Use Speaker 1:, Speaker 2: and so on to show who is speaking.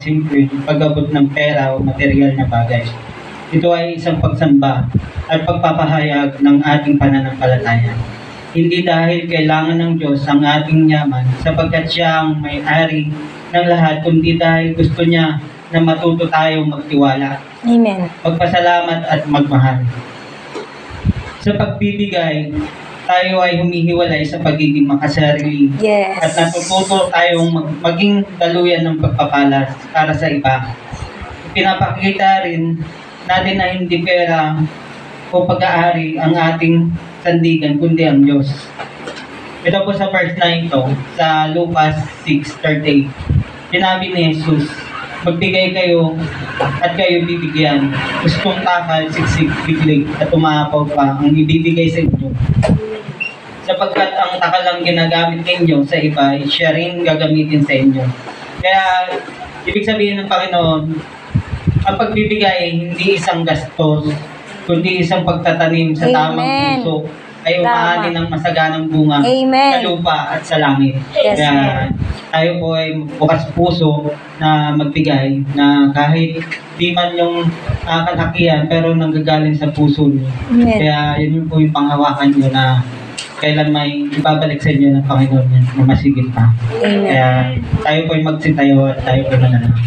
Speaker 1: siyempre pag-abot ng pera o material na bagay. Ito ay isang pagsamba at pagpapahayag ng ating pananampalataya. Hindi dahil kailangan ng Diyos ang ating yaman sapagkat siya ang may-ari ng lahat, kundi dahil gusto niya na matuto tayong magtiwala,
Speaker 2: Amen.
Speaker 1: magpasalamat at magmahal. Sa pagbibigay, tayo ay humihiwalay sa pagiging makasarili
Speaker 2: Yes.
Speaker 1: at natututo tayong maging daluyan ng pagpapala para sa iba. Pinapakita rin natin na hindi pera o pag-aari ang ating sandigan, kundi ang Diyos. Ito po sa verse 9 ito, sa Lucas 6:38. Sinabi ni Jesus, magbigay kayo at kayo bibigyan. Gustong takal, siksik, biglig at umaapaw pa ang ibibigay sa inyo. Sapagkat ang takal lang ginagamit ninyo sa iba, siya rin gagamitin sa inyo. Kaya, ibig sabihin ng Panginoon, ang pagbibigay ay hindi isang gastos, kundi isang pagtatanim sa tamang
Speaker 2: Amen.
Speaker 1: puso ay umaani ng masaganang bunga
Speaker 2: Amen.
Speaker 1: sa lupa at sa langit.
Speaker 2: Yes,
Speaker 1: Kaya tayo po ay bukas puso na magbigay na kahit di man yung kalakihan pero nanggagaling sa puso niyo.
Speaker 2: Amen.
Speaker 1: Kaya yun po yung panghawakan niyo na kailan may ibabalik sa inyo ng Panginoon yan na masigit pa.
Speaker 2: Amen.
Speaker 1: Kaya tayo po ay magsitayo at tayo po mananang.